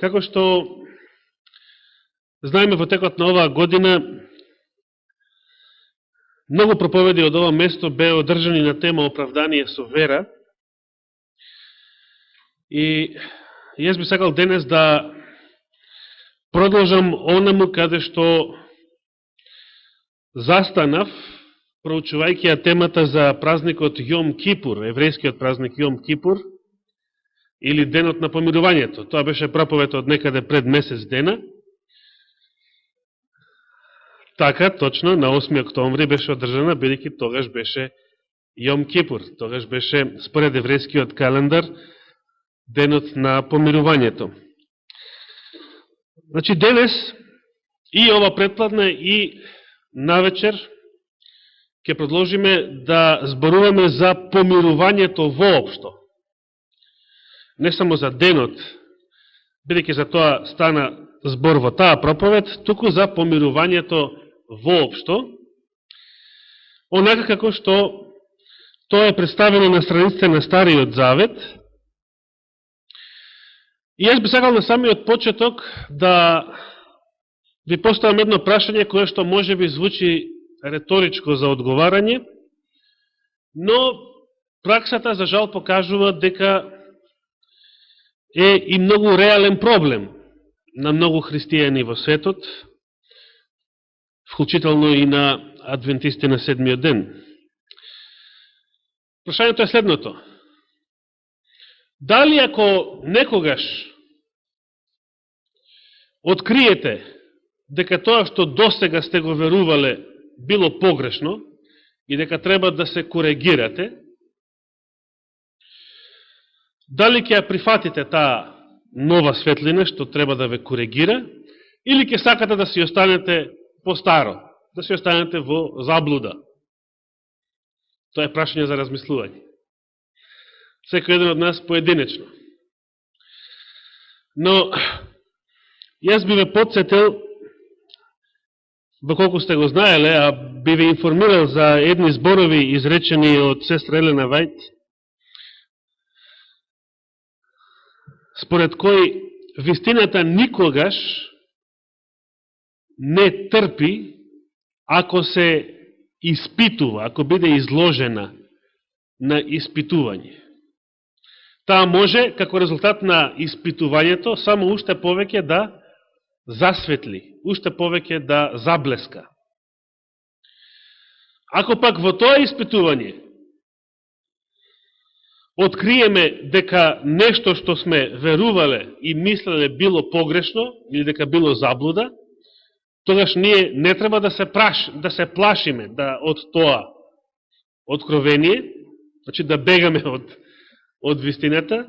Како што знаеме во текот на оваа година, многу проповеди од ова место беа одржани на тема оправдание со вера. И јас би сакал денес да продолжам онаму каде што застанав, проучувајќи ја темата за празникот Јом Кипур, еврејскиот празник Јом Кипур, или денот на помирувањето. Тоа беше проповед од некаде пред месец дена. Така, точно, на 8 октомври беше одржана, бидејќи тогаш беше Јом Кипур. Тогаш беше, според еврејскиот календар, денот на помирувањето. Значи, денес, и ова предпладна, и навечер, ќе продолжиме да зборуваме за помирувањето воопшто. Не само за денот, бидејќи за тоа стана збор во таа проповед, туку за помирувањето воопшто, онака како што тоа е представено на страниците на Стариот Завет. И јас би сакал на самиот почеток да ви поставам едно прашање кое што може би звучи реторичко за одговарање, но праксата за жал покажува дека е и многу реален проблем на многу христијани во светот, вклучително и на адвентисти на седмиот ден. Прашањето е следното. Дали ако некогаш откриете дека тоа што досега сте го верувале било погрешно и дека треба да се коригирате, дали ќе ја прифатите таа нова светлина што треба да ве коригира, или ќе сакате да си останете по-старо, да си останете во заблуда? Тоа е прашање за размислување. Секој еден од нас поединечно. Но, јас би ве подсетил, доколку сте го знаеле, а би ве информирал за едни зборови изречени од сестра Елена Вајт, според кој вистината никогаш не трпи ако се испитува, ако биде изложена на испитување. Таа може, како резултат на испитувањето, само уште повеќе да засветли, уште повеќе да заблеска. Ако пак во тоа испитување откриеме дека нешто што сме верувале и мислеле било погрешно, или дека било заблуда, тогаш ние не треба да се плашиме од тоа откровение, значи да бегаме од вистината,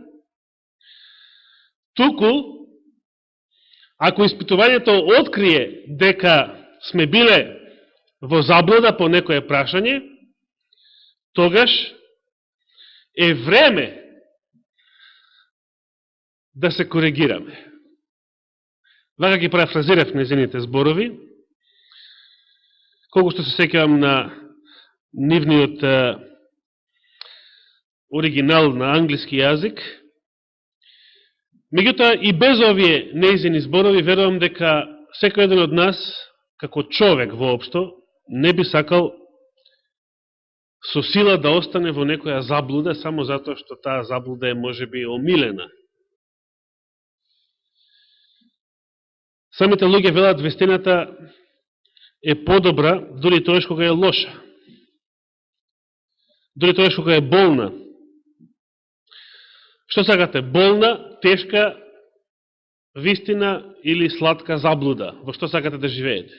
туку, ако испитувањето открие дека сме биле во заблуда по некое прашање, тогаш е време да се коригираме. Вака ги парафразирав незините зборови, колку што се сеќавам на нивниот оригинал на англиски јазик. Меѓутоа, и без овие неизини зборови, верувам дека секој еден од нас, како човек воопшто, не би сакал со сила да остане во некоја заблуда, само затоа што таа заблуда е можеби омилена. Самите луѓе велат вистината е подобра, дури тоа кога е лоша. Дури тоа кога е болна. Што сакате? Болна, тешка вистина или сладка заблуда? Во што сакате да живеете?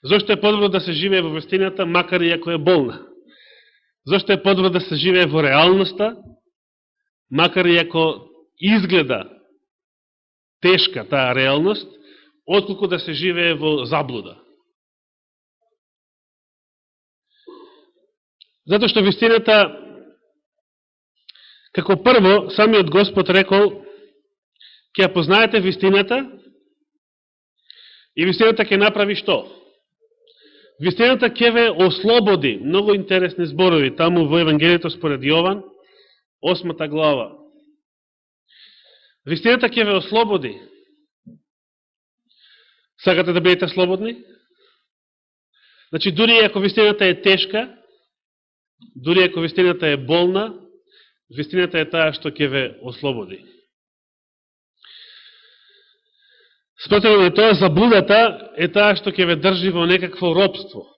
Зошто е подобро да се живее во вистината, макар и ако е болна? Зошто е подобро да се живее во реалноста, макар и ако изгледа тешка таа реалност, отколку да се живее во заблуда? Затоа што вистината, како прво, самиот Господ рекол, ќе ја познаете вистината и вистината ќе направи што? Вистината ќе ве ослободи. Многу интересни зборови таму во Евангелието според Јован, 8 глава. Вистината ќе ве ослободи. Сакате да бидете слободни? Значи, дури ако вистината е тешка, дури ако вистината е болна, вистината е таа што ќе ве ослободи. Спротивно на тоа, заблудата е таа што ќе ве држи во некакво робство.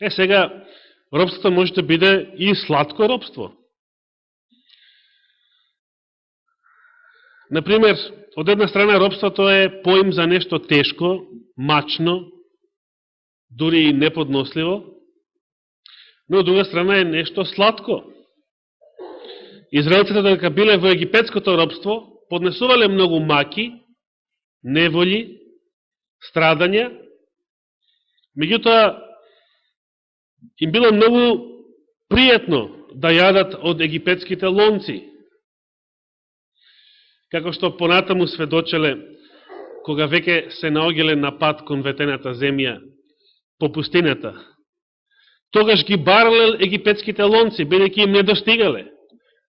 Сега, робството може да биде и сладко робство. Например, од една страна робството е поим за нешто тешко, мачно, дури и неподносливо, но од друга страна е нешто сладко. Израелците додека биле во египетското робство, поднесувале многу маки, неволи, страдања, меѓутоа им било многу пријатно да јадат од египетските лонци, како што понатаму сведочеле кога веќе се наоѓале на пат кон ветената земја по пустината. Тогаш ги барале египетските лонци, бидејќи им не достигале.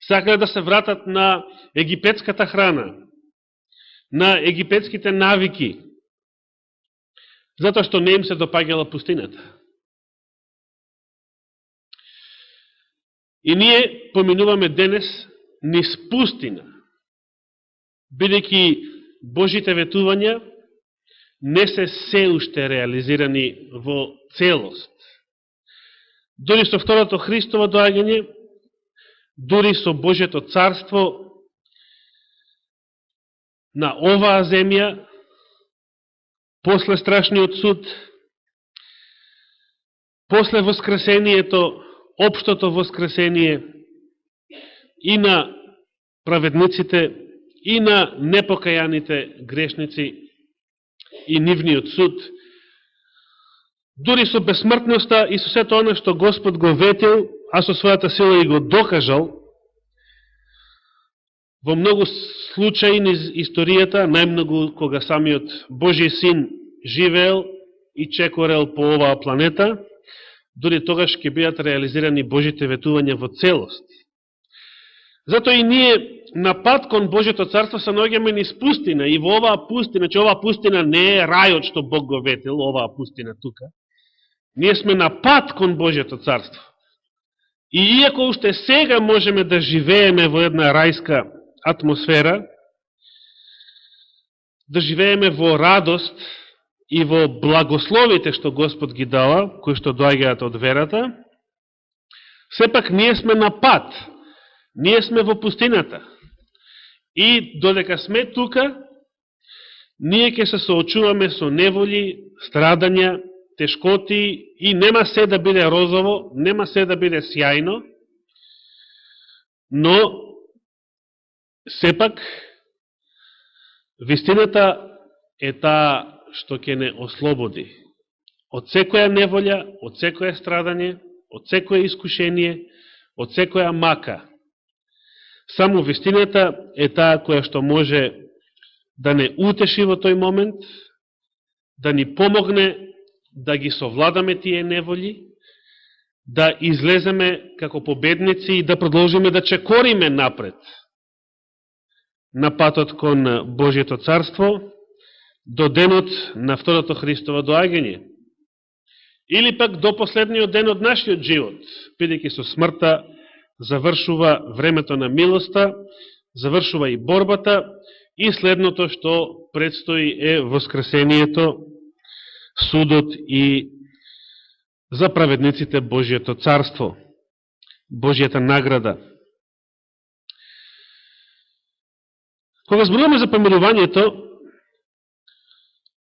Сакале да се вратат на египетската храна, на египетските навики, затоа што не им се допаѓала пустината. И ние поминуваме денес низ пустина, бидејќи Божите ветувања не се уште реализирани во целост. Дори со второто Христово доаѓање, дури со Божјето царство на оваа земја, после страшниот суд, после воскресението, општото воскресение и на праведниците, и на непокајаните грешници и нивниот суд, дури со безсмртноста и со сето оно што Господ го ветил, а со својата сила и го докажал, во многу случаи низ историјата, најмногу кога самиот Божи син живеел и чекорел по оваа планета, дури тогаш ќе бидат реализирани Божите ветувања во целост. Затоа и ние на пат кон Божјето царство се наоѓаме низ пустина, и во оваа пустина, че оваа пустина не е рајот што Бог го ветил, оваа пустина тука. Ние сме на пат кон Божјето царство. И иако уште сега можеме да живееме во една рајска атмосфера, да живееме во радост и во благословите што Господ ги дава, кои што доаѓаат од верата, сепак ние сме на пат, ние сме во пустината. И додека сме тука, ние ќе се соочуваме со неволи, страдања, тешкоти и нема се да биде розово, нема се да биде сјајно, но сепак вистината е таа што ќе не ослободи од секоја неволја, од секоја страдање, од секоја искушение, од секоја мака. Само вистината е таа која што може да не утеши во тој момент, да ни помогне да ги совладаме тие неволи, да излеземе како победници и да продолжиме да чекориме напред на патот кон Божјето царство до денот на второто Христово доаѓање. Или пак до последниот ден од нашиот живот, бидејќи со смртта завршува времето на милоста, завршува и борбата, и следното што предстои е воскресението, судот и за праведниците Божието царство, Божијата награда. Кога зборуваме за помирувањето,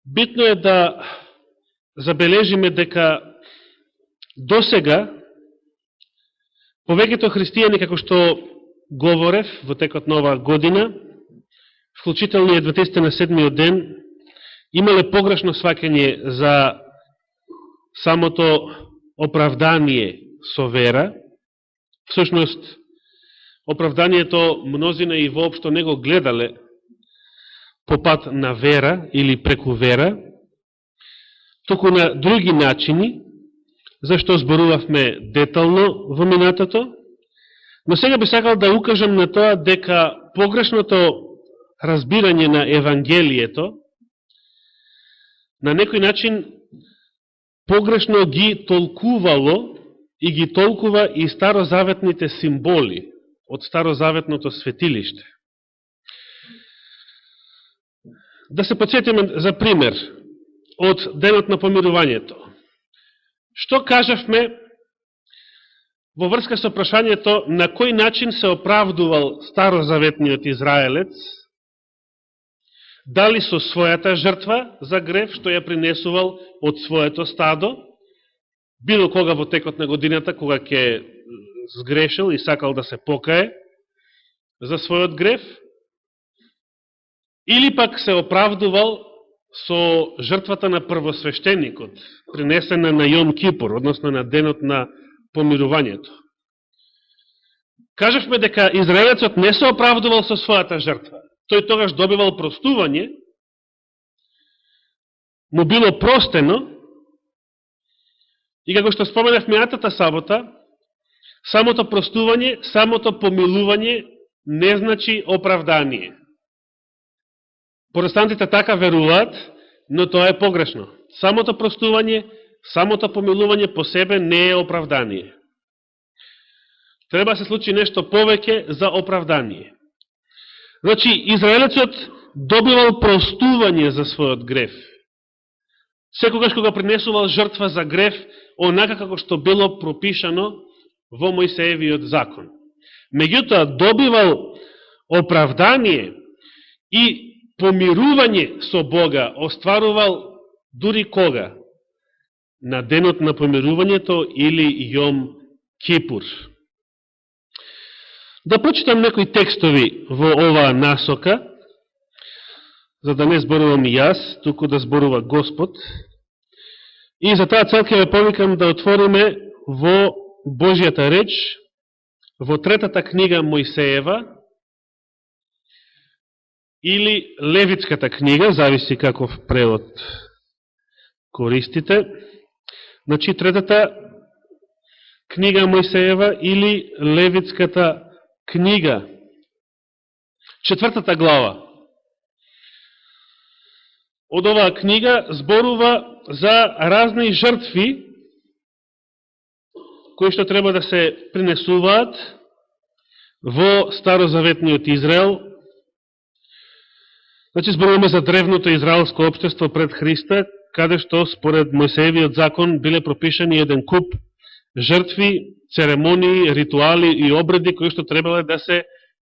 битно е да забележиме дека досега повеќето христијани, како што говорев во текот на оваа година, вклучително и адвентистите на седмиот ден, имале погрешно сваќање за самото оправдание со вера. Всушност, оправданието мнозина и воопшто не го гледале по пат на вера или преку вера, туку на други начини, зашто зборувавме детално во минатото, но сега би сакал да укажам на тоа дека погрешното разбирање на Евангелието, на некој начин погрешно ги толкувало и ги толкува и старозаветните символи од старозаветното светилиште. Да се подсетиме за пример од денот на помирувањето. Што кажавме во врска со прашањето на кој начин се оправдувал старозаветниот израелец, дали со својата жртва за грев, што ја принесувал од своето стадо, било кога во текот на годината, кога ќе сгрешил и сакал да се покае за својот грев, или пак се оправдувал со жртвата на првосвещеникот, принесена на Јом Кипур, односно на денот на помирувањето. Кажавме дека израелецот не се оправдувал со својата жртва. Тој тогаш добивал простување, му било простено, и како што споменав мејатата сабота, самото простување, самото помилување не значи оправдание. Протестантите така веруваат, но тоа е погрешно. Самото простување, самото помилување по себе не е оправдание. Треба се случи нешто повеќе за оправдание. Значи, израелецот добивал простување за својот грев. Секогаш кога принесувал жртва за грев, онака како што било пропишано во Мојсеевиот закон. Меѓутоа, добивал оправдание и помирување со Бога, остварувал дури кога? На денот на помирувањето или Јом Кипур. Да прочитам некои текстови во оваа насока, за да не зборувам и јас, туку да зборува Господ. И за таа цел ќе ве повикам да отвориме во Божјата реч, во третата книга Мојсеева, или Левитската книга, зависи каков превод користите. Значи, третата книга Мојсеева или Левитската книга, 4 глава. Од оваа книга зборува за разни жртви кои што треба да се принесуваат во старозаветниот Израел. Значи, зборуваме за древното израелско општество пред Христа, каде што според Мојсеевиот закон биле пропишани еден куп жртви, церемонии, ритуали и обреди кои што требале да се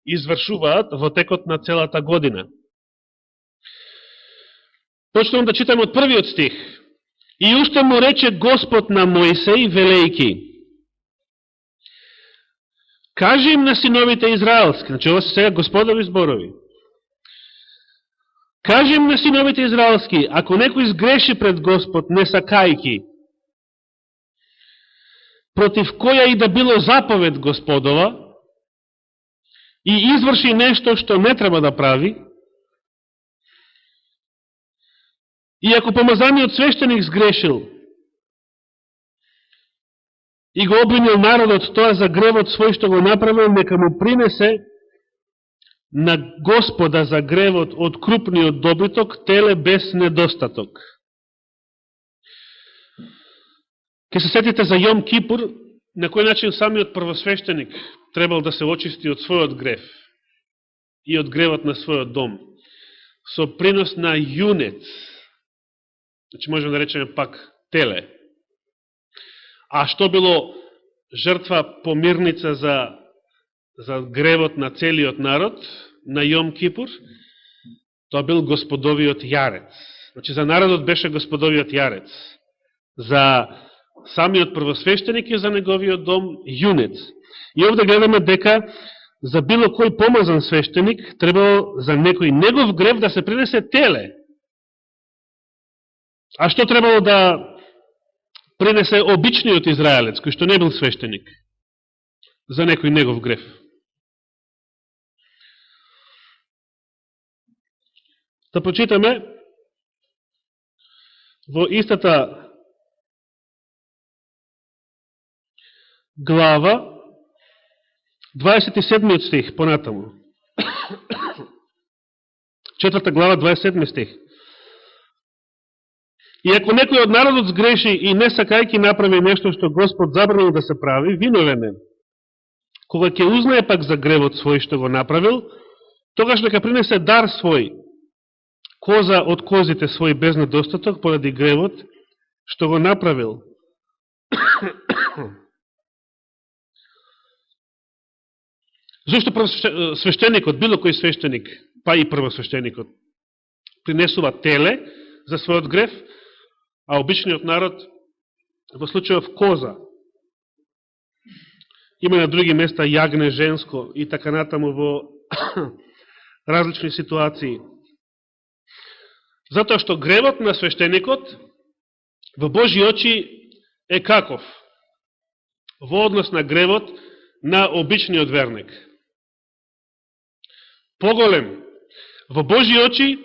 извршуваат во текот на целата година. Почнувам да читам од првиот стих. И уште му рече Господ на Мојсеј, велејки: кажи им на синовите израелски, значи ова се сега Господови зборови, кажи им на синовите израелски, ако некој сгреши пред Господ, не сакајки, против која и да било заповед Господова, и изврши нешто што не треба да прави, и ако помазаниот свештеник сгрешил и го обвинил народот тоа за гревот свој што го направил, нека му принесе на Господа за гревот од крупниот добиток теле без недостаток. Ке се сетите за Јом Кипур, на кој начин самиот првосвештеник требал да се очисти од својот грев и од гревот на својот дом, со принос на јунец, значи можем да речеме пак теле. А што било жртва помирница за гревот на целиот народ, на Јом Кипур? Тоа бил Господовиот јарец. Значи за народот беше Господовиот јарец. За самиот првосвештеник и за неговиот дом јунец. И овде гледаме дека за било кој помазан свештеник требало за некој негов грев да се принесе теле. А што требало да принесе обичниот израелец, кој што не бил свештеник, за некој негов грев? Да прочитаме во истата глава, 27 стих, понатаму. 4 глава, 27 стих. И ако некој од народот сгреши и не сакајки направи нешто што Господ забранил да се прави, виновен е. Кога ќе узнае пак за гревот свој што го направил, тогаш нека принесе дар свој, коза од козите свој без недостаток поради гревот што го направил. Зошто свештеникот, било кој свештеник, па и првосвештеникот, принесува теле за својот грев, а обичниот народ во случајов коза, има на други места јагне женско и така натаму во различни ситуации. Затоа што гревот на свештеникот во Божји очи е каков? Во однос на гревот на обичниот верник. Поголем. Во Божји очи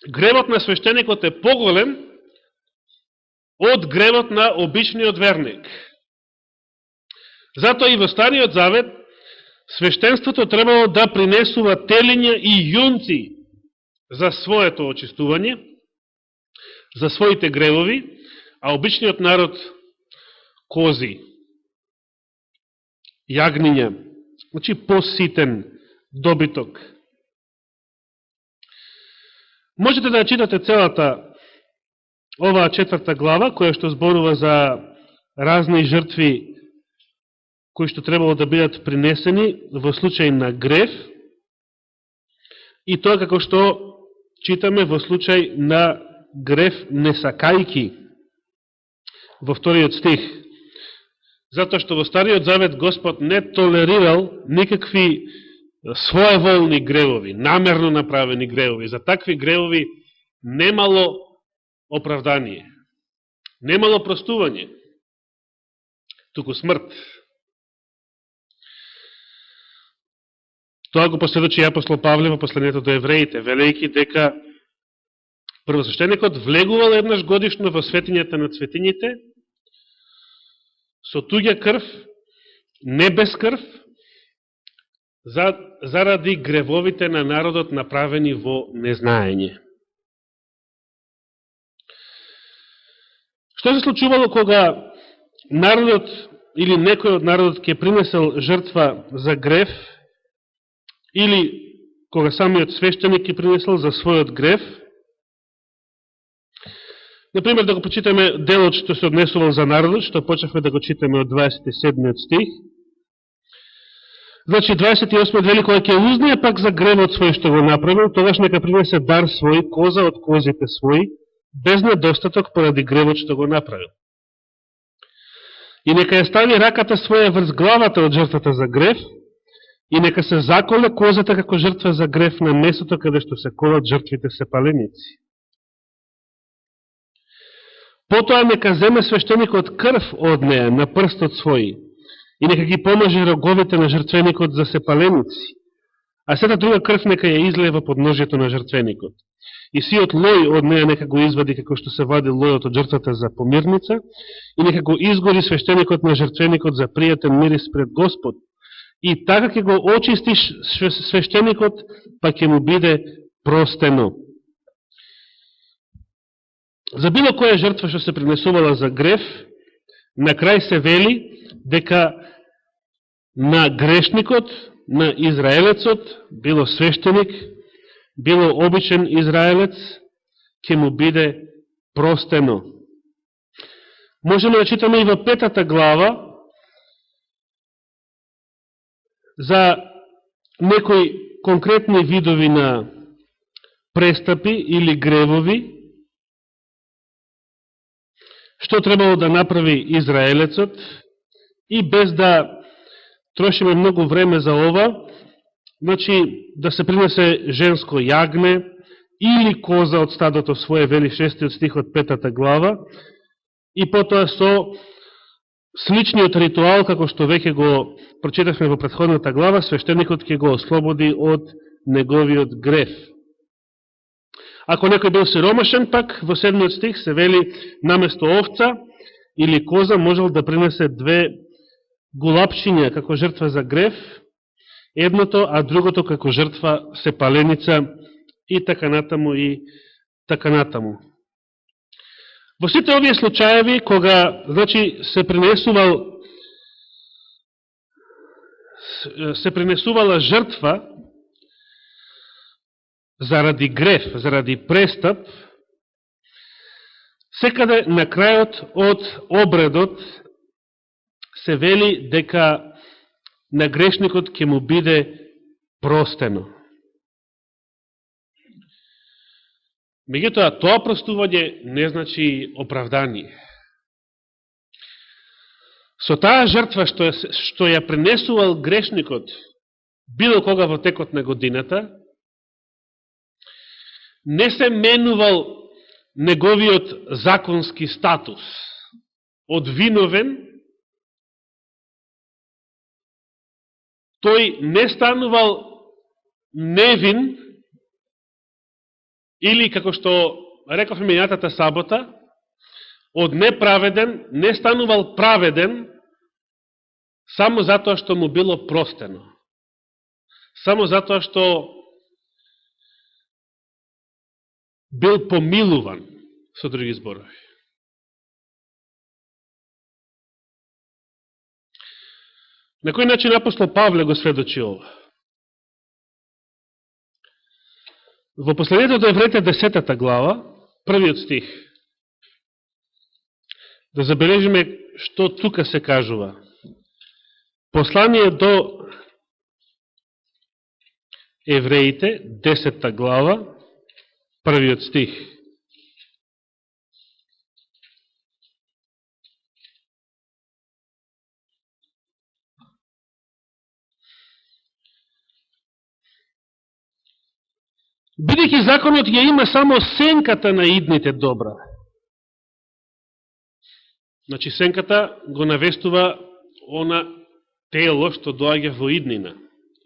гревот на свештеникот е поголем од гревот на обичниот верник. Затоа и во Стариот Завет свештенството требало да принесува телиња и јунци за своето очистување, за своите гревови, а обичниот народ кози, јагниња, значи поситен добиток. Можете да читате целата оваа 4 глава, која што зборува за разни жртви кои што требало да бидат принесени во случај на грев, и тоа како што читаме во случај на грев не сакајки во 2 стих. Затоа што во Стариот Завет Господ не толерирал никакви своеволни гревови, намерно направени гревови. За такви гревови немало оправдание, немало простување, туку смрт. Тоа го посведочи апостол Павле во посланието до евреите, велејќи дека првосвештеникот влегувал еднаш годишно во светињата на светињите со туѓа крв, не без крв, заради гревовите на народот направени во незнаење. Што се случувало кога народот или некој од народот ќе принесел жртва за грев, или кога самиот свештеник ќе принесел за својот грев? Например, да го почитаме делот што се однесувал за народот, што почнавме да го читаме од 27 стих. Значи, 28 вели, кога ќе узнае пак за гревот свој што го направил, тогаш нека принесе дар свој, коза од козите своји, без недостаток поради гревот што го направил. И нека ја стави раката своја врз главата од жртвата за грев, и нека се заколе козата како жртва за грев на местото каде што се колат жртвите сепаленици. Потоа нека земе свештеникот крв од неја на прстот свој и нека ги помаже роговите на жртвеникот за сепаленици, а сета друга крв нека ја излее во подножјето на жртвеникот. И сиот лој од неја нека го извади како што се вади лојот од жртвата за помирница и нека го изгори свештеникот на жртвеникот за пријатен мирис пред Господ. И така ќе го очисти свештеникот, па ќе му биде простено. За било која жртва што се принесувала за грев, на крај се вели дека на грешникот, на израелецот, било свештеник, било обичен израелец, ќе му биде простено. Можеме да читаме и во 5 глава за некои конкретни видови на престапи или гревови, што требало да направи израелецот, и без да трошиме многу време за ова, значи да се принесе женско јагне или коза од стадото своje, вели 6 стих од 5 глава, и потоа со сличниот ритуал, како што веќе го прочитавме во претходната глава, свештеникот ќе го ослободи од неговиот грев. Ако некој бил сиромашен, пак во 7 стих се вели наместо овца или коза можел да принесе 2 гулапчиња како жртва за грев едното, а другото како жртва се паленица и така натаму и така натаму. Во сите овие случаеви, кога се принесувала жртва заради греф, заради престап, секаде на крајот од обредот се вели дека на грешникот ќе му биде простено. Меѓутоа, тоа простување не значи оправдание. Со таа жртва што ја принесувал грешникот било кога во текот на годината, не се менувал неговиот законски статус од виновен, тој не станувал невин, или, како што рековме минатата сабота, од неправеден не станувал праведен само затоа што му било простено. Само затоа што бил помилуван, со други зборови. На кој начин апостол Павле го сведочи ова? Во посланието до Евреите 10 глава, првиот стих, да забележиме што тука се кажува. Послание до Евреите 10 глава, првиот стих. Бидејќи законот ја има само сенката на идните добра. Значи, сенката го навестува она тело што доаѓа во иднина,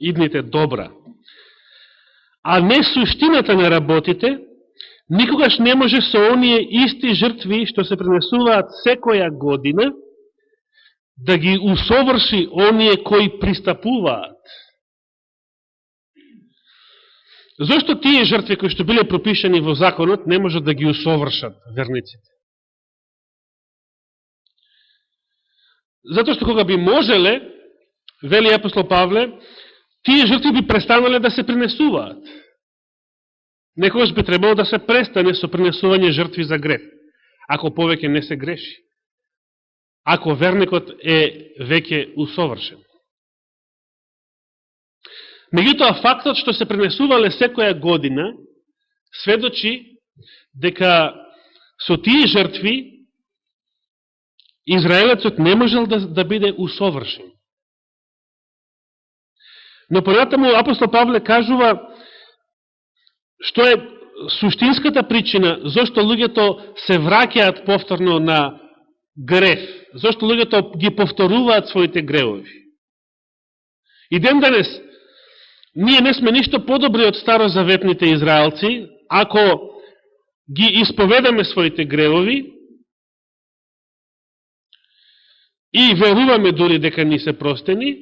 идните добра. А не суштината на работите, никогаш не може со оние исти жртви што се принесуваат секоја година, да ги усоврши оние кои пристапуваат. Зошто тие жртви кои што биле пропишани во законот не можат да ги усовршат верниците? Затоа што кога би можеле, вели апостол Павле, тие жртви би престанале да се принесуваат. Некогаш би требало да се престане со принесување жртви за греф, ако повеќе не се греши. Ако верникот е веќе усовршен. Меѓутоа, фактот што се принесувале секоја година, сведочи дека со тие жртви Израелецот не можел да биде усовршен. Но понатаму апостол Павле кажува што е суштинската причина зошто луѓето се враќаат повторно на греф, зошто луѓето ги повторуваат своите гревови. И ден денес, ние не сме ништо подобри од старозаветните израелци, ако ги исповедаме своите гревови и веруваме дури дека ни се простени,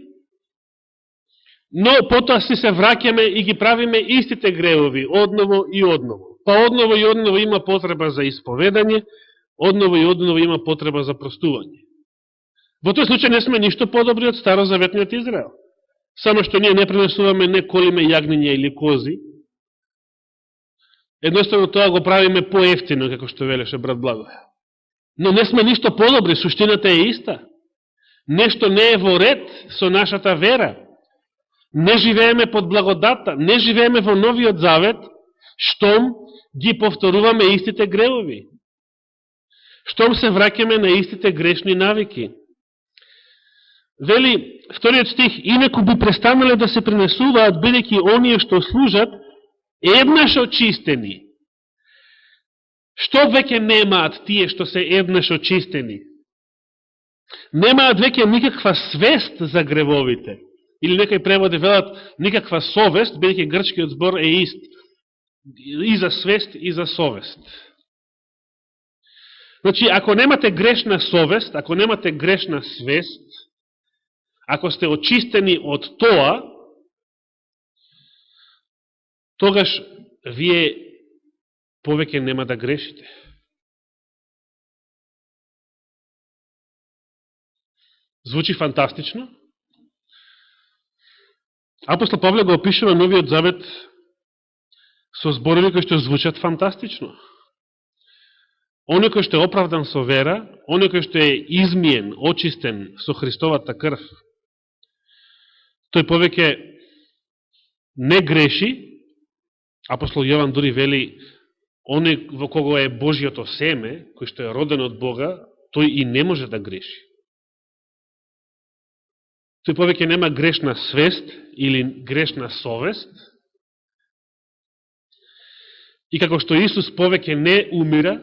но потоа си се враќаме и ги правиме истите гревови, одново и одново. Па одново и одново има потреба за исповедање, одново и одново има потреба за простување. Во тој случај не сме ништо подобри од старозаветниот Израел. Само што ние не пренесуваме, не колиме јагниња или кози. Едноставно тоа го правиме поевтино, како што велеше брат Благој. Но не сме ништо подобри, суштината е иста. Нешто не е во ред со нашата вера. Не живееме под благодата, не живееме во новиот завет, штом ги повторуваме истите гревови. Штом се враќаме на истите грешни навики. Вели, вториот стих, инаку би престанале да се принесуваат, бидејќи оние што служат, еднаш очистени. Што веќе немаат тие што се еднаш очистени? Немаат веќе никаква свест за гревовите. Или некои преводи велат никаква совест, бидејќи грчкиот збор е ист. И за свест, и за совест. Значи, ако немате грешна совест, ако немате грешна свест, ако сте очистени од тоа, тогаш вие повеќе нема да грешите. Звучи фантастично. Апостол Павле го опишува Новиот Завет со зборови кои што звучат фантастично. Оној кој што е оправдан со вера, оној кој што е измиен, очистен со Христовата крв, тој повеќе не греши. Апостол Јован дури вели, оној во кого е Божиото семе, кој што е роден од Бога, тој и не може да греши. Тој повеќе нема грешна свест или грешна совест. И како што Исус повеќе не умира,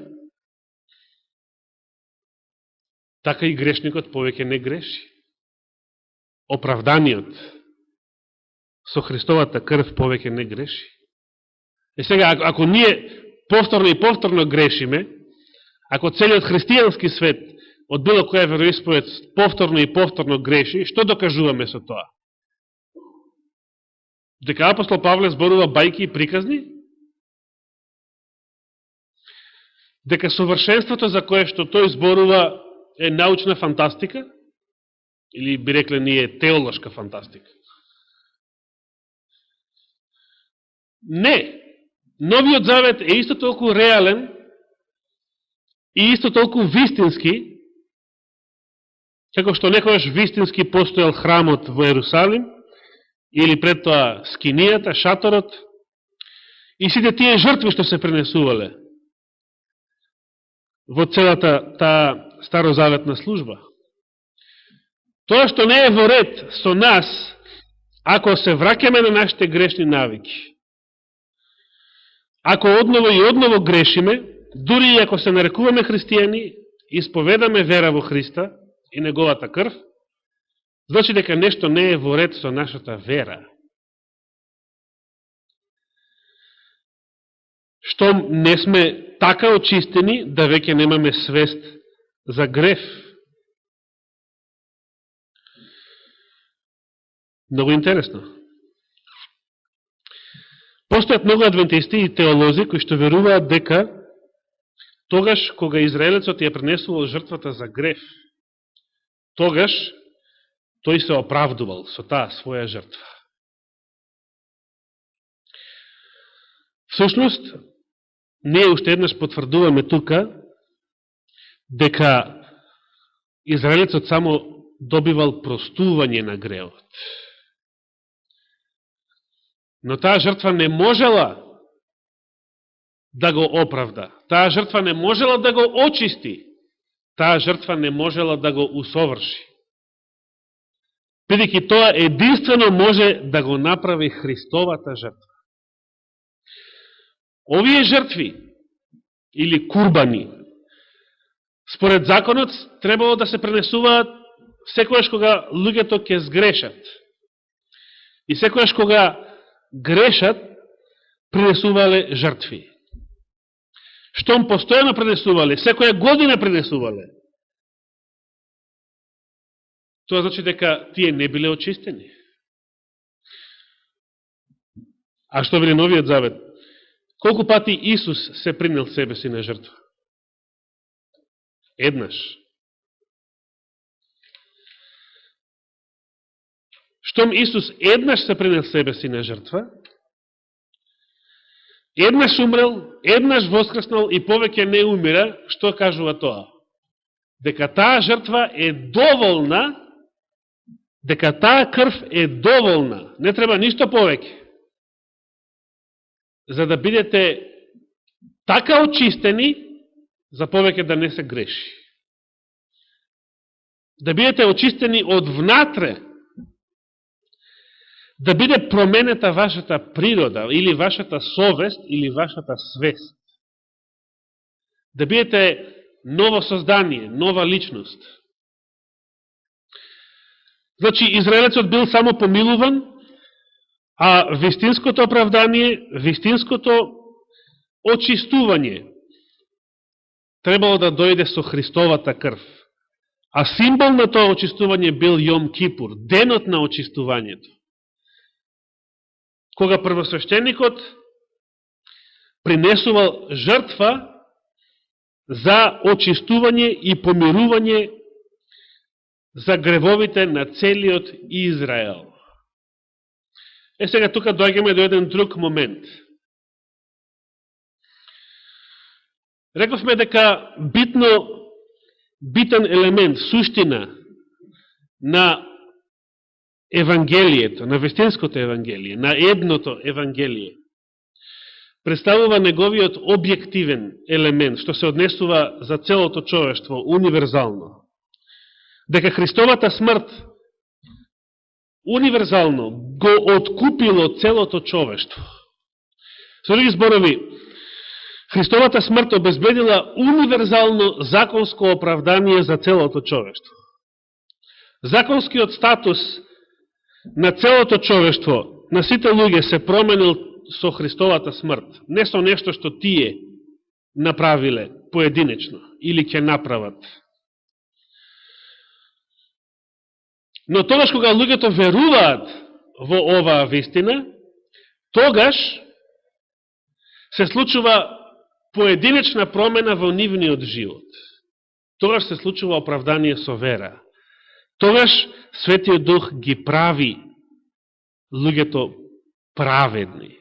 така и грешникот повеќе не греши. Оправданиот со Христовата крв повеќе не греши. И сега, ако ние повторно и повторно грешиме, ако целиот христијански свет од било која вероисповед повторно и повторно греши, што докажуваме со тоа? Дека апостол Павле зборува бајки и приказни? Дека совршенството за кое што тој зборува е научна фантастика? Или би рекле ние теолошка фантастика? Не. Новиот Завет е исто толку реален и исто толку вистински, како што некојаш вистински постоел храмот во Ерусалим, или пред тоа скинијата, шаторот, и сите тие жртви што се пренесувале во целата таа старозаветна служба. Тоа што не е во ред со нас, ако се враќаме на нашите грешни навики, ако одново и одново грешиме, дури и ако се нарекуваме христијани, исповедаме вера во Христа и неговата крв, значи дека нешто не е во ред со нашата вера. Штом не сме така очистени, да веќе немаме свест за греф. Много интересно. Постојат многу адвентисти и теолози кои што веруваат дека тогаш кога израелецот ја пренесувал жртвата за греф, тогаш тој се оправдувал со таа своја жртва. Всушност, ние уште еднаш потврдуваме тука дека израелецот само добивал простување на греот. Но таа жртва не можела да го оправда. Таа жртва не можела да го очисти. Таа жртва не можела да го усоврши. Бидејќи тоа единствено може да го направи Христовата жртва. Овие жртви, или курбани, според законот требало да се пренесуваат секојаш кога луѓето ќе сгрешат. И секојаш кога грешат, пренесувале жртви. Штом постојано пренесувале, секоја година пренесувале, тоа значи дека тие не биле очистени. А што биле Новиот Завет? Колку пати Исус се принел себе си на жртва? Еднаш. Штом Исус еднаш се принел себе си на жртва, еднаш умрел, еднаш воскреснал и повеќе не умира, што кажува тоа? Дека таа жртва е доволна, дека таа крв е доволна, не треба ништо повеќе, за да бидете така очистени, за повеќе да не се греши. Да бидете очистени од внатре, да биде променета вашата природа, или вашата совест, или вашата свест. Да бидете ново создание, нова личност. Значи, израелецот бил само помилуван, а вистинското оправдание, вистинското очистување требало да дојде со Христовата крв. А символ на тоа очистување бил Јом Кипур, денот на очистувањето. Кога првосвещеникот принесувал жртва за очистување и помирување за гревовите на целиот Израел. Сега тука доаѓаме до еден друг момент. Рековме дека битен елемент, суштина на Евангелието, на вистинското Евангелие, на едното Евангелие, представува неговиот објективен елемент, што се однесува за целото човештво, универзално. Дека Христовата смрт универзално го откупило целото човештво. Со други зборови, Христовата смрт обезбедила универзално законско оправдание за целото човештво. Законскиот статус на целото човештво, на сите луѓе се променил со Христовата смрт. Не со нешто што тие направиле поединечно или ќе направат. Но тогаш кога луѓето веруваат во оваа вистина, тогаш се случува поединечна промена во нивниот живот. Тогаш се случува оправдание со вера. Тогаш Светиот Дух ги прави луѓето праведни.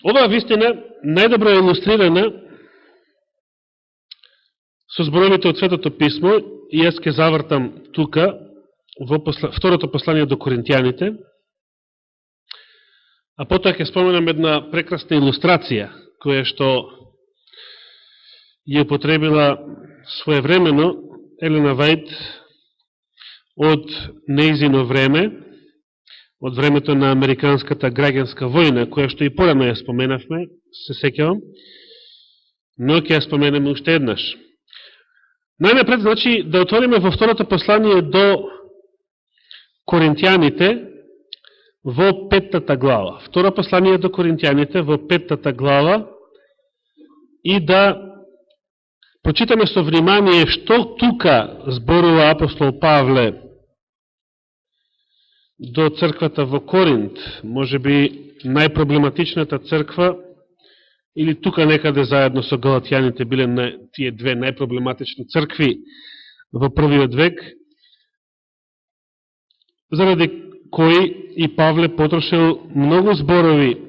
Оваа вистина најдобро е илустрирана со зборовите од Светото Писмо, и јас ке завртам тука во второто послание до Коринтијаните, а потоа ќе споменам една прекрасна илустрација, која што ја употребила своевремено Елена Вајд од нејзино време, од времето на Американската граѓанска војна, која што и порано ја споменавме, се сеќавам, но ќе ја споменеме уште еднаш. Најнапред, значи, да отвориме во второто послание до Коринтијаните во 5-та глава. Второ послание до Коринтијаните во 5-та глава и да прочитаме со внимание што тука зборува апостол Павле до црквата во Коринт, може би најпроблематичната црква, или тука некаде заедно со галатјаните биле тие две најпроблематични цркви во првиот век, заради кои и Павле потрошил многу зборови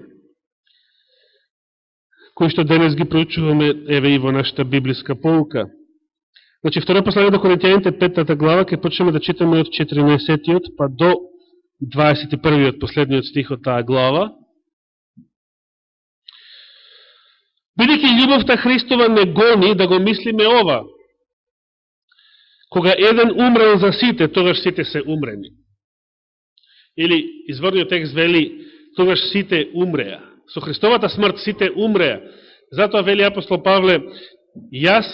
кои што денес ги проучуваме, еве и во нашата библиска поука. Значи, второ послание до Коринтијаните, 5-та глава, ќе почнеме да читаме од 14-тиот па до 21-тиот, последниот стих од таа глава. Бидејќи љубовта Христова не гони да го мислиме ова. Кога еден умрел за сите, тогаш сите се умрени. Или, изворниот текст вели, тогаш сите умреа. Со Христовата смрт сите умреа. Затоа вели апостол Павле, јас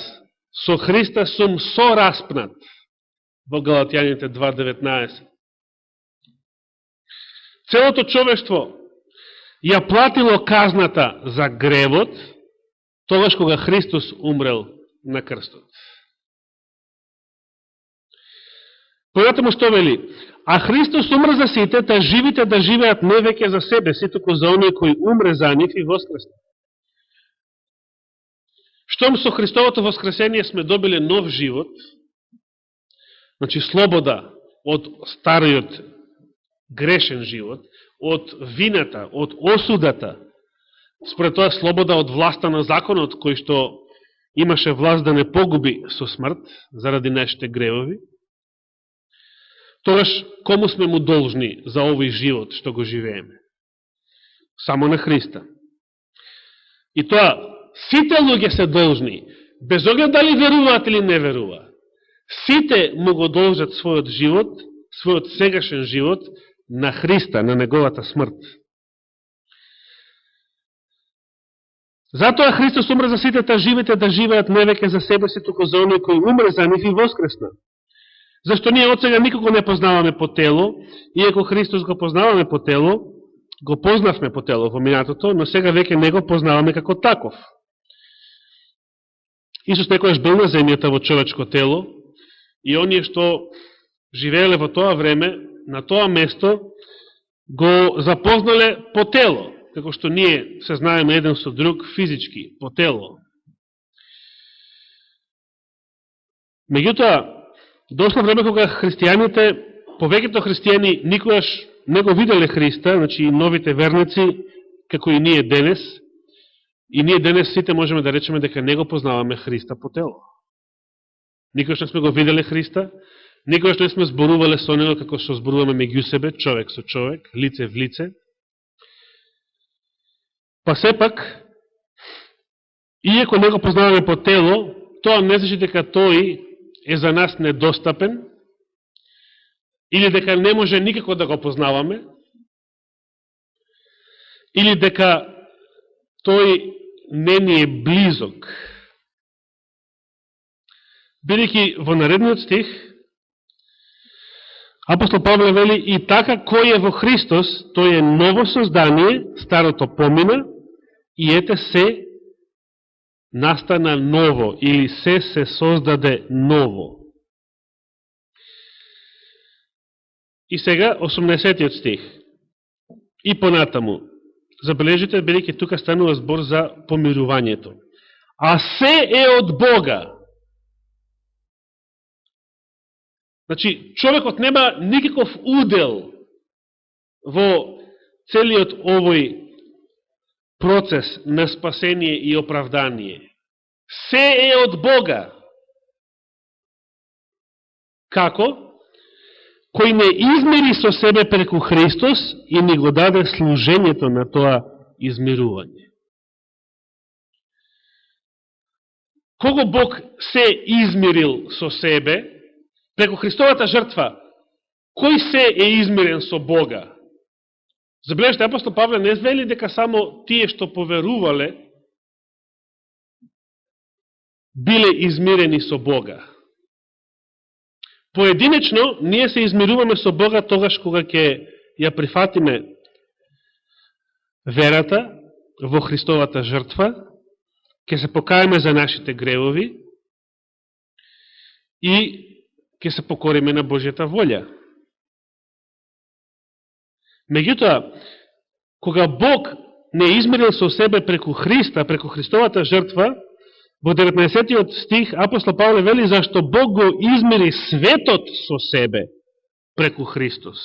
со Христа сум сораспнат, во Галатјаните 2.19. Целото човештво ја платило казната за гревот, тогаш кога Христос умрел на крстот. Понатаму што вели? А Христос умре за сите, та живите да живеат не веќе за себе си, туку за оние кои умре за нив и воскресне. Штом со Христовото воскресение сме добили нов живот, значи слобода од стариот грешен живот, од вината, од осудата, според тоа слобода од власта на законот, кој што имаше власт да не погуби со смрт заради нашите гревови, тогаш кому сме му должни за овој живот што го живееме? Само на Христа. И тоа, сите луѓе се должни, без оглед дали веруваат или не веруваат. Сите му го должат својот живот, својот сегашен живот на Христа, на неговата смрт. Затоа Христос умре за сите, та живите да живеат не веќе за себе си, туку за оние кои умре за нив и воскресна. Зашто ние од сега никого не познаваме по тело, иако Христос го познаваме по тело, го познавме по тело во минатото, но сега веќе не го познаваме како таков. Исус некојаш бил на земјата во човечко тело, и оние што живееле во тоа време, на тоа место го запознале по тело, како што ние се знаеме еден со друг физички, по тело. Меѓутоа, дошло време кога христијаните, повеќето христијани никогаш не го виделе Христа, значи и новите верници, како и ние денес, и ние денес сите можеме да речеме дека не го познаваме Христа по тело. Никогаш не сме го виделе Христа, никогаш не сме зборувале со него како што зборуваме меѓу себе, човек со човек, лице в лице. Па сепак, иако не го познаваме по тело, тоа не значи дека тој е за нас недостапен, или дека не може никако да го познаваме, или дека тој не ни е близок. Бидејќи во наредниот стих, апостол Павле вели, и така кој е во Христос, тој е ново создание, старото помина, и ете се настана ново, или се создаде ново. И сега, 80-тиот стих. И понатаму. Забележите, бидејќи тука станува збор за помирувањето. А се е од Бога. Значи, човекот нема никаков удел во целиот овој процес на спасение и оправдание. Се е од Бога. Како? Кој не измери со себе преку Христос и ни го даде служењето на тоа измирување. Кого Бог се измирил со себе, преку Христовата жртва, кој се е измирен со Бога? Забележите, апостол Павле не вели дека само тие што поверувале биле измирени со Бога. Поединечно, ние се измируваме со Бога тогаш кога ќе ја прифатиме верата во Христовата жртва, ќе се покаеме за нашите гревови и ќе се покориме на Божјата волја. Меѓутоа, кога Бог не измирил со себе преку Христа, преку Христовата жртва, во 19-тиот стих апостол Павле вели зашто Бог го измери светот со себе преку Христос.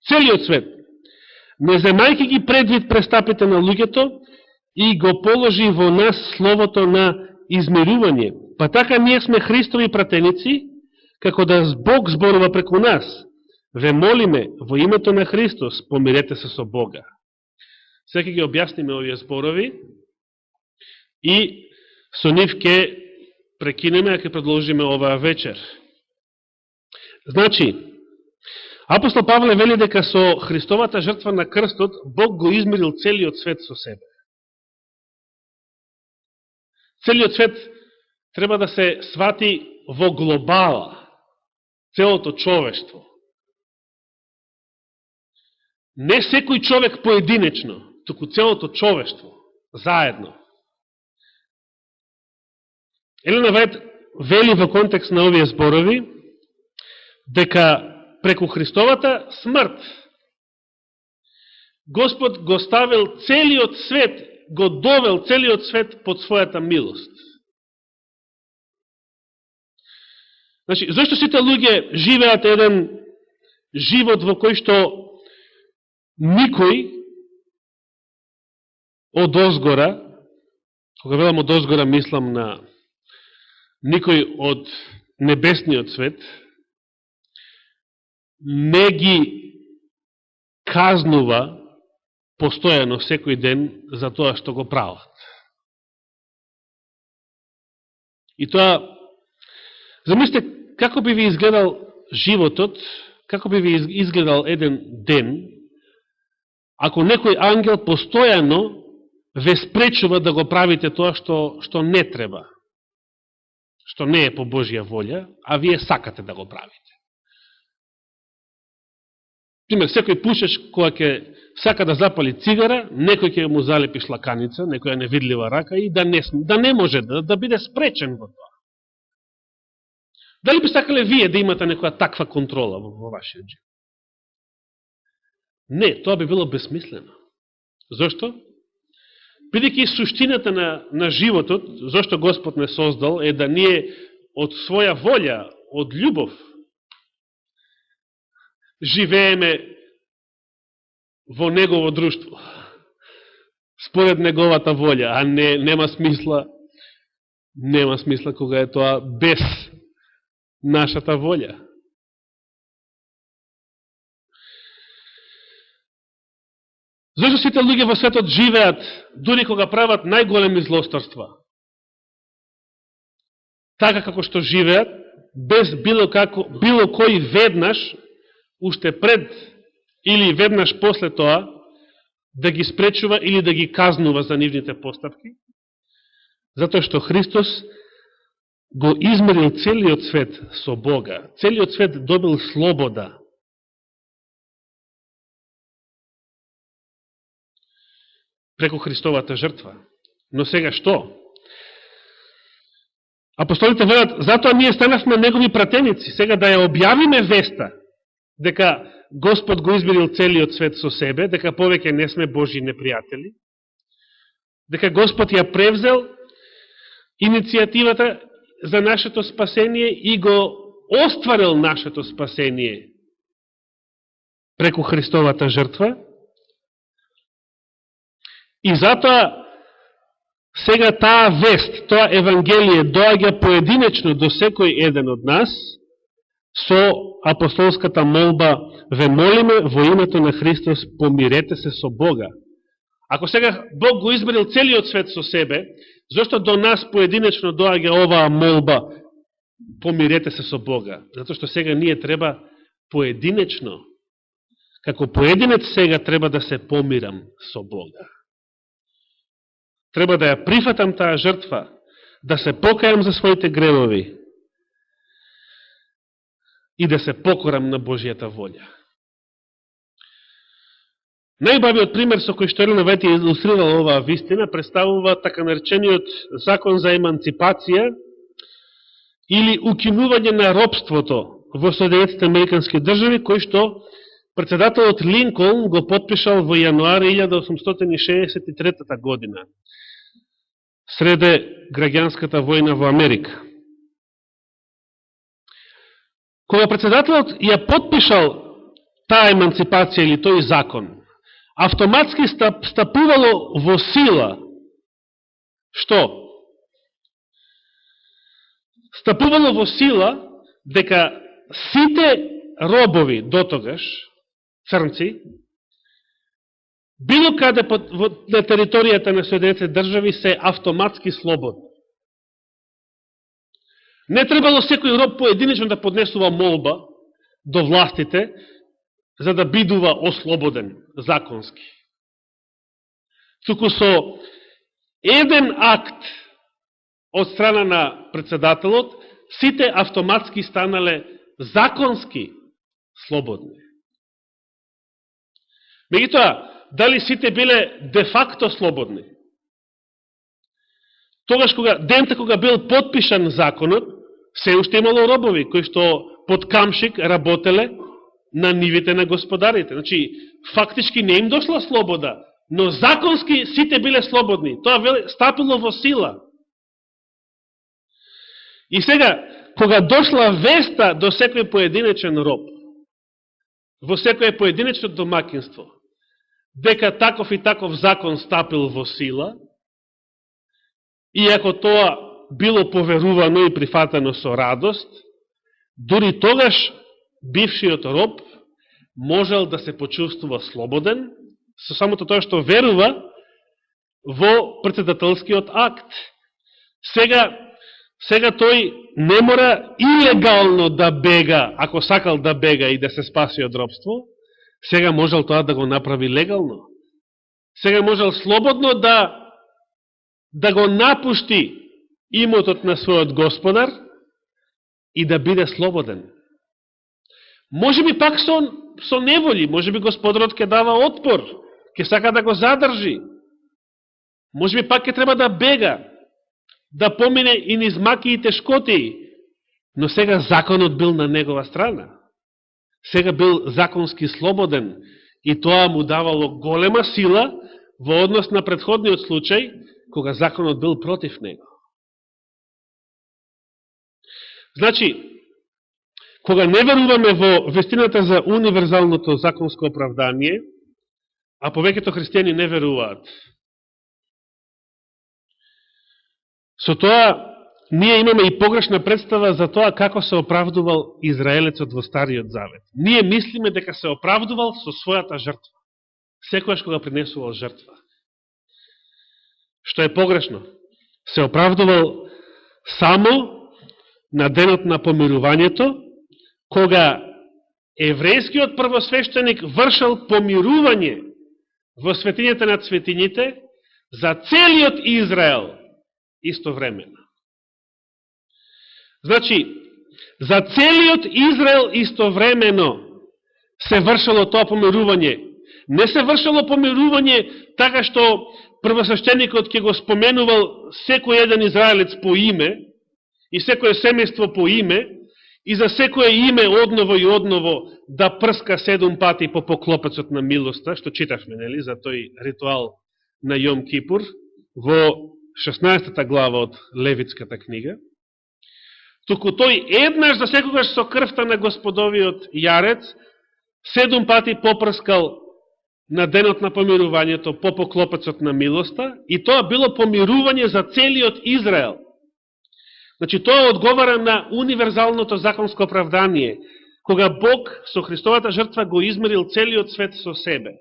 Целиот свет. Не земајќи ги предвид престапите на луѓето и го положи во нас словото на измирување. Па така ние сме Христови пратеници, како да Бог зборува преку нас. Ве молиме во името на Христос, помирете се со Бога. Сега ги објасниме овие зборови и со нив ќе прекинеме, а ќе продолжиме оваа вечер. Значи, апостол Павле вели дека со Христовата жртва на крстот Бог го измирил целиот свет со себе. Целиот свет треба да се свати во глобала, целото човештво. Не секој човек поединечно, туку целото човештво, заедно. Елена Вајд вели во контекст на овие зборови дека преку Христовата смрт Господ го ставил целиот свет, го довел целиот свет под својата милост. Значи, зашто сите луѓе живеат еден живот во кој што никој од озгора, кога велам од озгора мислам на никој од небесниот свет, не ги казнува постојано секој ден за тоа што го прават. И тоа, замислите, како би ви изгледал животот, како би ви изгледал еден ден, ако некој ангел постојано ве спречува да го правите тоа што не треба, што не е по Божја волја, а вие сакате да го правите. Пример, секој пушеш која ќе сака да запали цигара, некој ќе му залепи шлаканица, некоја невидлива рака и да не може да биде спречен во тоа. Дали би сакале вие да имате некоја таква контрола во вашиот живот? Не, тоа би било безсмислено. Зошто? Бидејќи суштината на животот, зашто Господ не создал, е да ние од своја волја, од љубов, живееме во Негово друштво, според Неговата волја, а нема смисла кога е тоа без нашата волја. Зашто сите луѓе во светот живеат, дури кога прават најголеми злосторства? Така како што живеат, без било кој веднаш, уште пред или веднаш после тоа, да ги спречува или да ги казнува за нивните постапки, затоа што Христос го измерил целиот свет со Бога. Целиот свет добил слобода. Преку Христовата жртва. Но сега што? Апостолите велат, затоа ние станавме негови пратеници, сега да ја објавиме веста, дека Господ го измерил целиот свет со себе, дека повеќе не сме Божји непријатели, дека Господ ја превзел иницијативата за нашето спасение и го остварил нашето спасение преку Христовата жртва. И затоа сега таа вест, тоа Евангелие доаѓа поединечно до секој еден од нас со апостолската молба: ве молиме во името на Христос, помирете се со Бога. Ако сега Бог го измерил целиот свет со себе, зашто до нас поединечно доаѓа оваа молба: помирете се со Бога? Затоа што сега ние треба поединечно, како поединец сега треба да се помирам со Бога. Треба да ја прифатам таа жртва, да се покајам за своите гревови и да се покорам на Божијата волја. Најбавиот пример со кој што Елена Вајт илустрирала оваа вистина представува така наречениот закон за еманципација или укинување на робството во Соединетите Американски држави, кој што председателот Линколн го подпишал во јануари 1863 година, среде граѓанската војна во Америка. Кога председателот ја подпишал таа еманципација или тој закон, автоматски стапувало во сила што? Стапувало во сила дека сите робови дотогаш, црнци, било каде на територијата на Соединетите држави се автоматски слободни. Не требало секој роб поединечно да поднесува молба до властите за да бидува ослободен законски. Туку со еден акт од страна на председателот, сите автоматски станале законски слободни. Меѓутоа, дали сите биле де-факто слободни? Тогаш дента кога бил подпишан законот, се уште имало робови кои што под камшик работеле на нивите на господарите. Значи, фактички не им дошла слобода, но законски сите биле слободни. Тоа стапило во сила. И сега, кога дошла веста до секој поединечен роб, во секој поединечно домакинство, дека таков и таков закон стапил во сила, иако тоа било поверувано и прифатено со радост, дури тогаш бившиот роб можел да се почувствува слободен со самото тоа што верува во председателскиот акт. Сега тој не мора илегално да бега, ако сакал да бега и да се спаси од робство, сега можел тоа да го направи легално. Сега можел слободно да го напушти имотот на својот господар и да биде слободен. Може би пак со неволи, може би господарот ќе дава отпор, ќе сака да го задржи. Може би пак ќе треба да бега, да помине и низ маки и тешкоти, но сега законот бил на негова страна. Сега бил законски слободен И тоа му давало голема сила во однос на претходниот случај, кога законот бил против него. Значи, кога не веруваме во вестината за универзалното законско оправдание, а повеќето христијани не веруваат, со тоа ние имаме и погрешна представа за тоа како се оправдувал Израелецот во Стариот Завет. Ние мислиме дека се оправдувал со својата жртва. Секојаш кога принесувал жртва. Што е погрешно. Се оправдувал само на денот на помирувањето, кога еврејскиот првосвещеник вршал помирување во светињата на светињите за целиот Израел истовремено. Значи, за целиот Израел истовремено се вршало тоа помирување. Не се вршало помирување така што првосвещеникот ќе го споменувал секој еден израелец по име и секој семејство по име и за секое име одново и одново да прска 7 пати по поклопецот на милоста, што читавме, нели, за тој ритуал на Јом Кипур во 16 глава од Левитската книга. Туку тој еднаш за секогаш со крвта на Господовиот јарец 7 пати попрскал на денот на помирувањето по поклопецот на милоста и тоа било помирување за целиот Израел. Значи, тоа одговара на универзалното законско оправдание, кога Бог со Христовата жртва го измерил целиот свет со себе.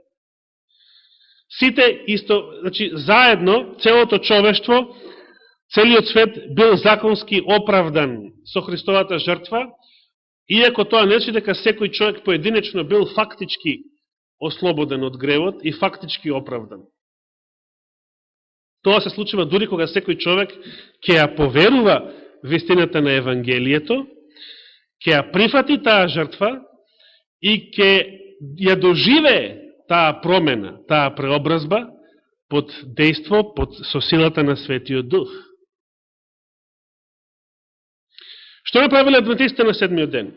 Сите исто, значи, заедно, целото човештво, целиот свет бил законски оправдан со Христовата жртва, иако тоа не значи дека секој човек поединечно бил фактички ослободен од гревот и фактички оправдан. Тоа се случува дури кога секој човек ќе ја поверува вистината на Евангелието, ќе ја прифати таа жртва и ќе ја доживее таа промена, таа преобразба под дејство, со силата на Светиот Дух. Што направиле адвентистите на седмиот ден?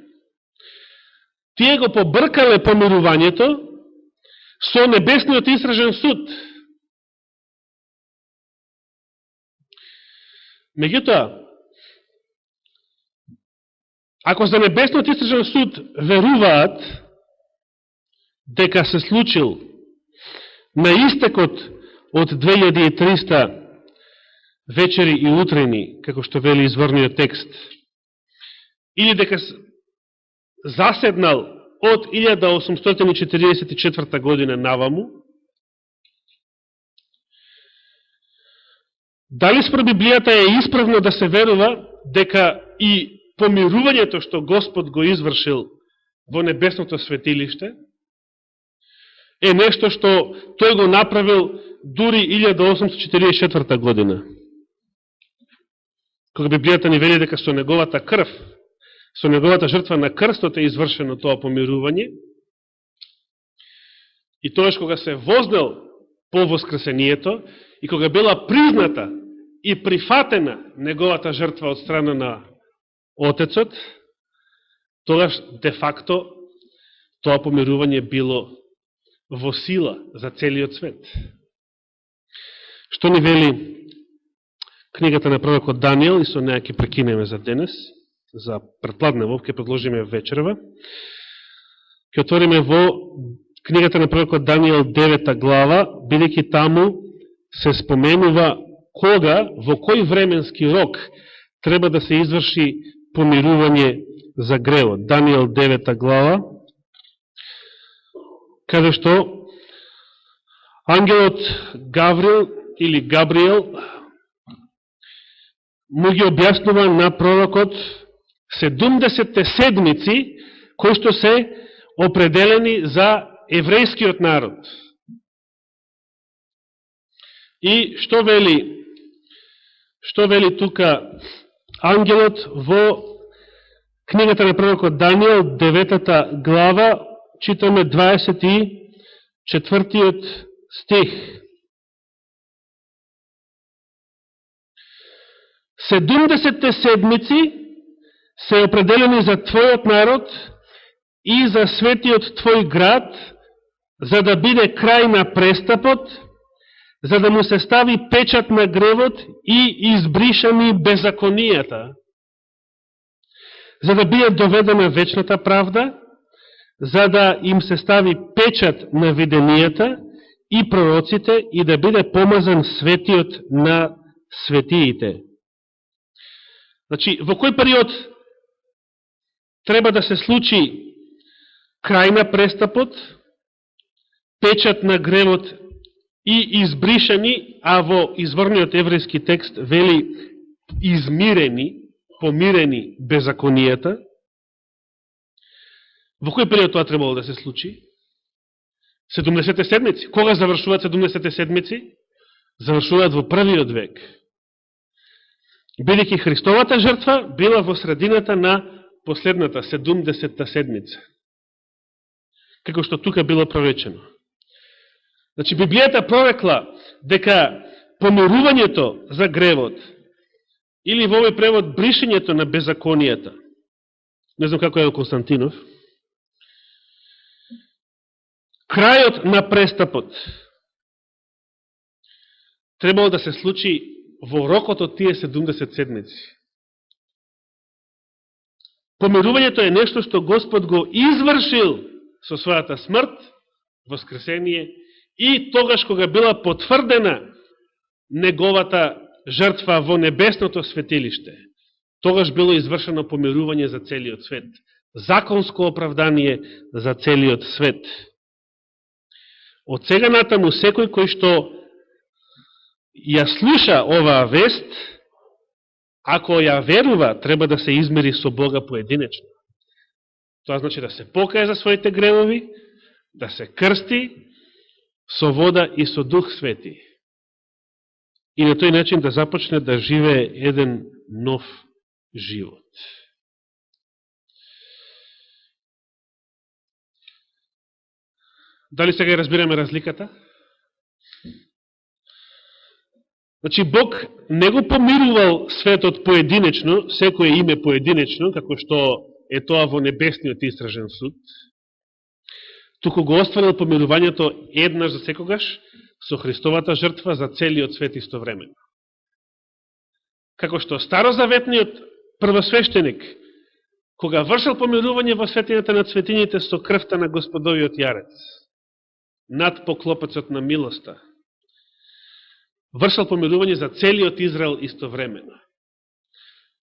Тие го побркале помирувањето со небесниот истражен суд. Меѓутоа, ако за небесниот истражен суд веруваат дека се случил на истекот од 2300 вечери и утрени, како што вели изворниот текст, или дека заседнал од 1844 година наваму, дали според Библијата е исправно да се верува дека и помирувањето што Господ го извршил во небесното светилиште е нешто што тој го направил дури 1844 година. Кога Библијата ни вели дека со неговата крв, со неговата жртва на крстот е извршено тоа помирување, и тоаш кога се вознел по воскресението и кога била призната и прифатена неговата жртва од страна на Отецот, тогаш де факто тоа помирување било во сила за целиот свет. Што ни вели книгата на пророкот Данијел, и со неја ќе прекинеме за денес, за предпладнево, ќе предложиме вечерва. Ќе отвориме во книгата на пророкот Данијел 9 глава, бидејќи таму се споменува кога, во кој временски рок треба да се изврши помирување за гревот. Данијел 9 глава, каде што ангелот Гавриел или Габриел му ги објаснува на пророкот 70 седмици кои што се определени за еврејскиот народ. И што вели тука ангелот во книгата на пророкот Данијел, 9 глава, читаме 24 стих. 70 седмици се определени за твојот народ и за светиот твој град, за да биде крај на престапот, за да му се стави печат на гревот и избришани беззаконијата, за да биде доведена вечната правда, за да им се стави печат на виденијата и пророците и да биде помазан светиот на светиите. Значи, во кој период треба да се случи крај на престапот, печат на гревот и избришани, а во изворниот еврејски текст вели измирени, помирени беззаконијата? Во кој период тоа требало да се случи? 70 седмици. Кога завршуваат 70 седмици? Завршуваат во првиот век. Бидејќи Христовата жртва била во средината на последната 70-та седмица. Како што тука било проречено. Значи, Библијата прорекла дека помирувањето за гревот, или во овој превод бришењето на беззаконијата, не знам како е Константинов, крајот на престапот требало да се случи во рокот од тие 70 седмици. Помирувањето е нешто што Господ го извршил со својата смрт, воскресение, и тогаш кога била потврдена неговата жртва во небесното светилиште, тогаш било извршено помирување за целиот свет. Законско оправдание за целиот свет. Од сега натаму секој кој што ја слуша оваа вест, ако ја верува, треба да се измери со Бога поединечно. Тоа значи да се покае за своите гревови, да се крсти со вода и со Дух Свети. И на тој начин да започне да живее еден нов живот. Дали сега ја разбираме разликата? Значи, Бог не го помирувал светот поединечно, секој име поединечно, како што е тоа во небесниот истражен суд, туку го остварил помирувањето еднаш за секогаш со Христовата жртва за целиот свет истовремено. Како што старозаветниот првосвештеник, кога вршил помирување во светината на светињите со крвта на Господовиот јарец, над поклопецот на милоста, вршил помирување за целиот Израел истовремено.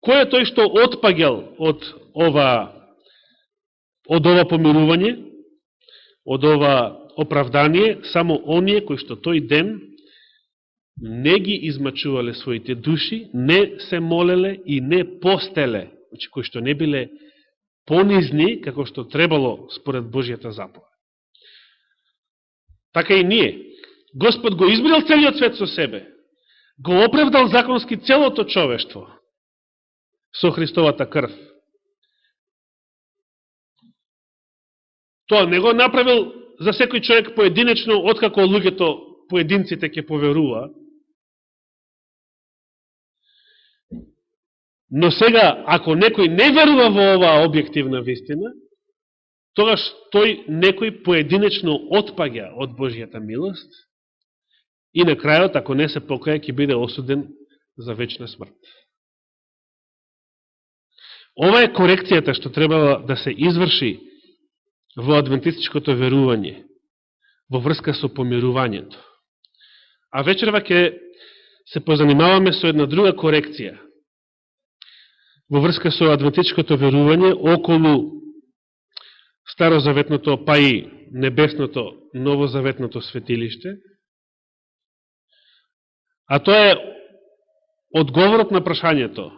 Кој е тој што отпаѓал од ова помирување, од ова оправдание? Само оние кои што тој ден не ги измачувале своите души, не се молеле и не постеле, значи кои што не биле понизни како што требало според Божјата заповед. Така и ние. Господ го избрал целиот свет со себе, го оправдал законски целото човештво со Христовата крв. Тоа не го направил за секој човек поединечно, откако луѓето, поединците ќе поверува. Но сега, ако некој не верува во оваа објективна вистина, тогаш тој некој поединечно отпаѓа од Божјата милост и на крајот, ако не се покаја, ќе биде осуден за вечна смрт. Ова е корекцијата што треба да се изврши во адвентистичкото верување, во врска со помирувањето. А вечерва ќе се позанимаваме со една друга корекција во врска со адвентистичкото верување околу старозаветното, па и небесното, новозаветното светилиште. А тоа е одговорот на прашањето: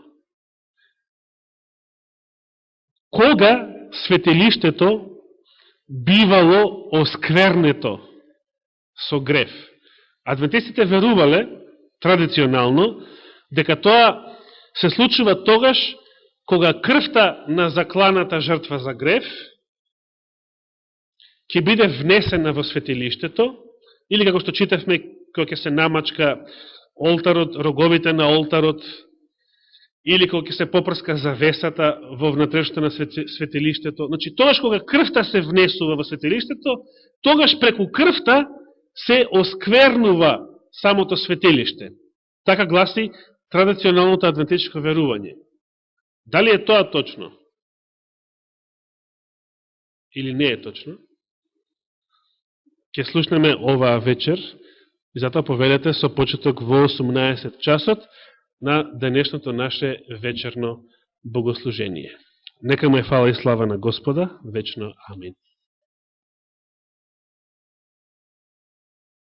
кога светилиштето бивало осквернето со грев? Адвентистите верувале традиционално дека тоа се случува тогаш кога крвта на закланата жртва за грев ќе биде внесена во светилиштето, или како што читавме, кога ќе се намачка олтарот, роговите на олтарот, или кога ќе се попрска завесата во внатрешноста на светилиштето. Значи, тогаш кога крвта се внесува во светилиштето, тогаш преку крвта се осквернува самото светилиште. Така гласи традиционалното адвентичко верување. Дали е тоа точно? Или не е точно? Ќе слушнеме оваа вечер и затоа повелете со почеток во 18 часот на денешното наше вечерно богослужение. Нека му е фала и слава на Господа, вечно амин.